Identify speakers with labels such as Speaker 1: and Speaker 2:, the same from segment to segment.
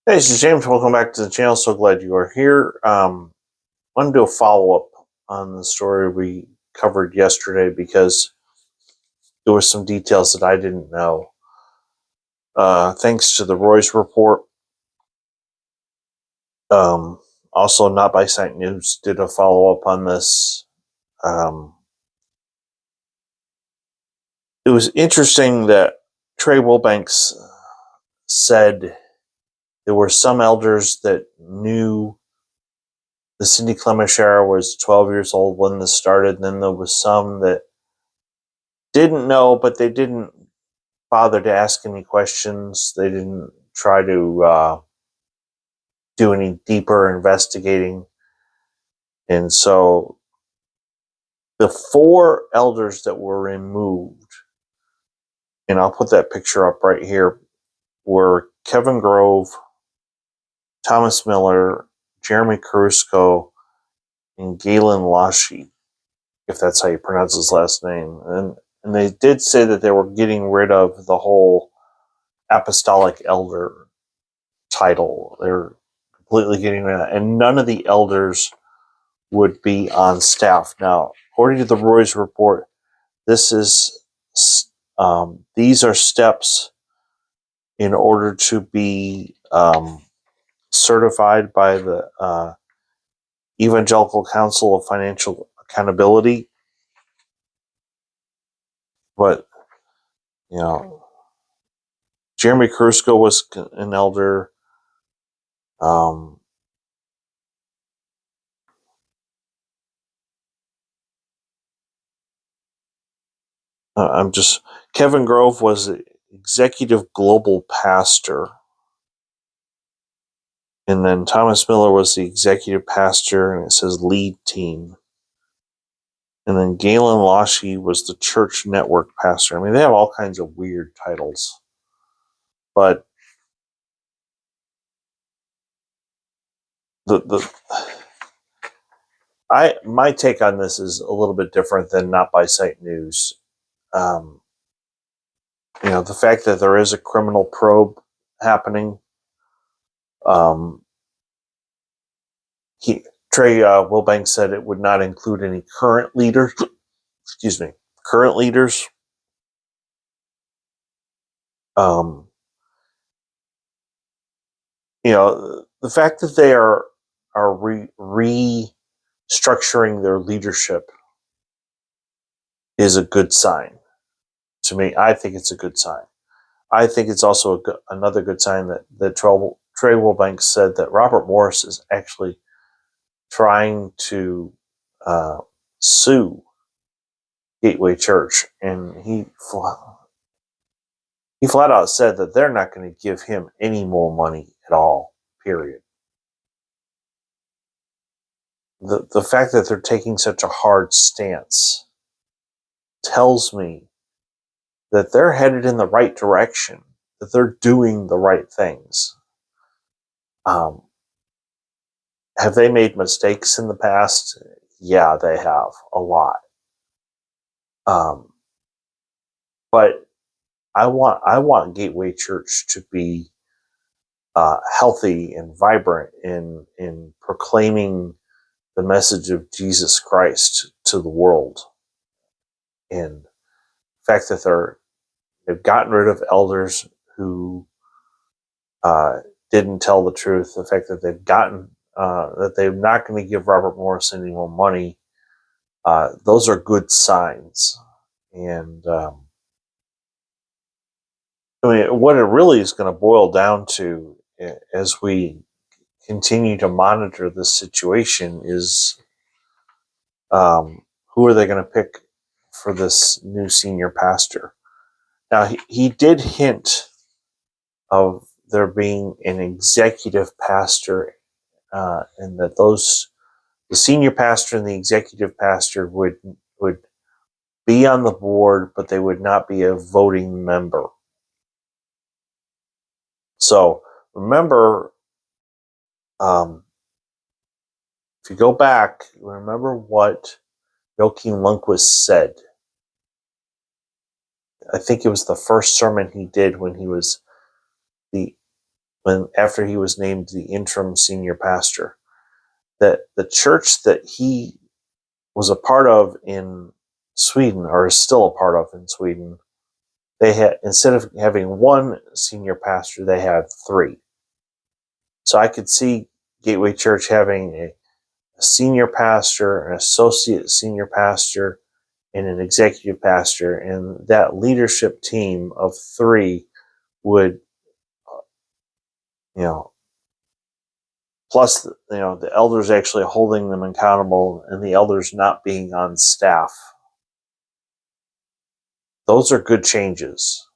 Speaker 1: Hey, this is James. Welcome back to the channel. So glad you are here. I want to do a follow-up on the story we covered yesterday because there were some details that I didn't know. Thanks to the Roy's report. Also, Not by Sight News did a follow-up on this. It was interesting that Trey Wilbanks said there were some elders that knew the Cindy Clemish era was 12 years old when this started, and then there was some that didn't know, but they didn't bother to ask any questions. They didn't try to do any deeper investigating. And so the four elders that were removed, and I'll put that picture up right here, were Kevin Grove, Thomas Miller, Jeremy Carusco, and Galen Lashy, if that's how you pronounce his last name. And they did say that they were getting rid of the whole apostolic elder title. They're completely getting rid of that. And none of the elders would be on staff. Now, according to the Roy's report, this is these are steps in order to be certified by the Evangelical Council of Financial Accountability. But, you know, Jeremy Kursko was an elder. Kevin Grove was the executive global pastor. And then Thomas Miller was the executive pastor, and it says lead team. And then Galen Lashy was the church network pastor. I mean, they have all kinds of weird titles. But my take on this is a little bit different than Not by Sight News. The fact that there is a criminal probe happening. Trey Wilbanks said it would not include any current leaders. Current leaders. The fact that they are restructuring their leadership is a good sign to me. I think it's a good sign. I think it's also another good sign that Trey Wilbanks said that Robert Morris is actually trying to sue Gateway Church, and he flat out said that they're not going to give him any more money at all, period. The fact that they're taking such a hard stance tells me that they're headed in the right direction, that they're doing the right things. Have they made mistakes in the past? Yeah, they have, a lot. But I want Gateway Church to be healthy and vibrant in proclaiming the message of Jesus Christ to the world. And the fact that they've gotten rid of elders who didn't tell the truth, the fact that that they're not going to give Robert Morris any more money, those are good signs. And what it really is going to boil down to, as we continue to monitor this situation, is who are they going to pick for this new senior pastor? Now, he did hint of there being an executive pastor, and that the senior pastor and the executive pastor would be on the board, but they would not be a voting member. So remember, if you go back, remember what Joachim Lundquist said. I think it was the first sermon he did when he was the after he was named the interim senior pastor, that the church that he was a part of in Sweden, or is still a part of in Sweden, they had, instead of having one senior pastor, they had three. So I could see Gateway Church having a senior pastor, an associate senior pastor, and an executive pastor, and that leadership team of three would, you know, plus, the elders actually holding them accountable and the elders not being on staff. Those are good changes.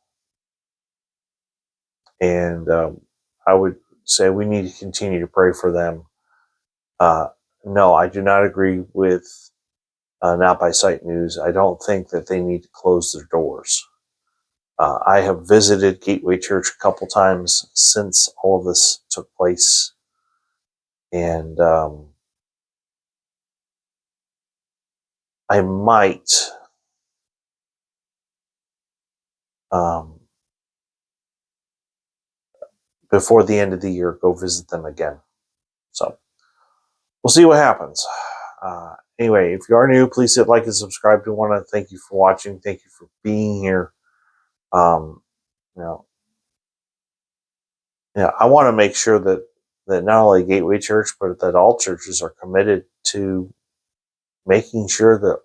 Speaker 1: And I would say we need to continue to pray for them. No, I do not agree with Not by Sight News. I don't think that they need to close their doors. I have visited Gateway Church a couple times since all of this took place. And I might before the end of the year go visit them again. So we'll see what happens. Anyway, if you are new, please hit like and subscribe. I want to thank you for watching. Thank you for being here. You know, I want to make sure that not only Gateway Church, but that all churches are committed to making sure that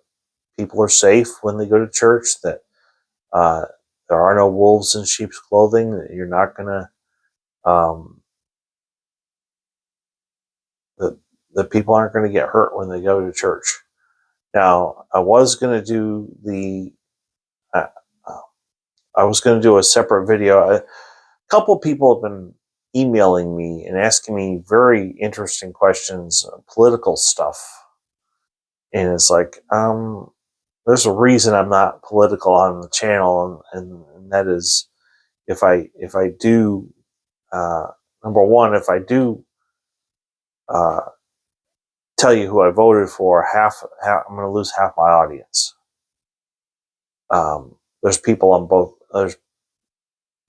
Speaker 1: people are safe when they go to church, that there are no wolves in sheep's clothing, that you're not going to, that people aren't going to get hurt when they go to church. Now, I was going to do a separate video. A couple people have been emailing me and asking me very interesting questions, political stuff. And it's like, there's a reason I'm not political on the channel, and that is, if I do, number one, if I do tell you who I voted for, half I'm going to lose half my audience. There's people on both. There's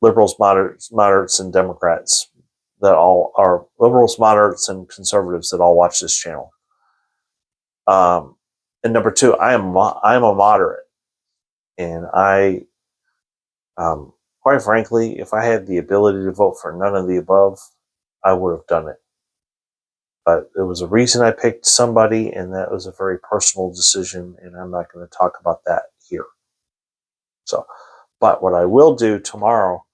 Speaker 1: liberals, moderates, and Democrats that all are liberals, moderates, and conservatives that all watch this channel. And number two, I am a moderate, and quite frankly, if I had the ability to vote for none of the above, I would have done it. But there was a reason I picked somebody, and that was a very personal decision, and I'm not going to talk about that here. So, but what I will do tomorrow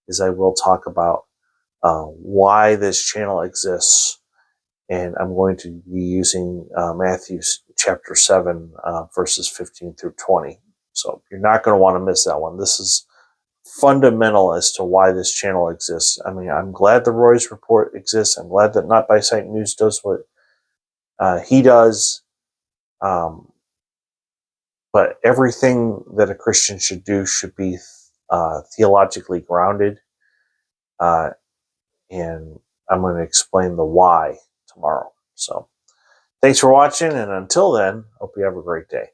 Speaker 1: is I will talk about why this channel exists, and I'm going to be using Matthew chapter 7, verses 15 through 20. So you're not going to want to miss that one. This is fundamental as to why this channel exists. I mean, I'm glad the Roy's Report exists. I'm glad that Not by Sight News does what he does. But everything that a Christian should do should be theologically grounded. And I'm going to explain the why tomorrow. So thanks for watching, and until then, hope you have a great day.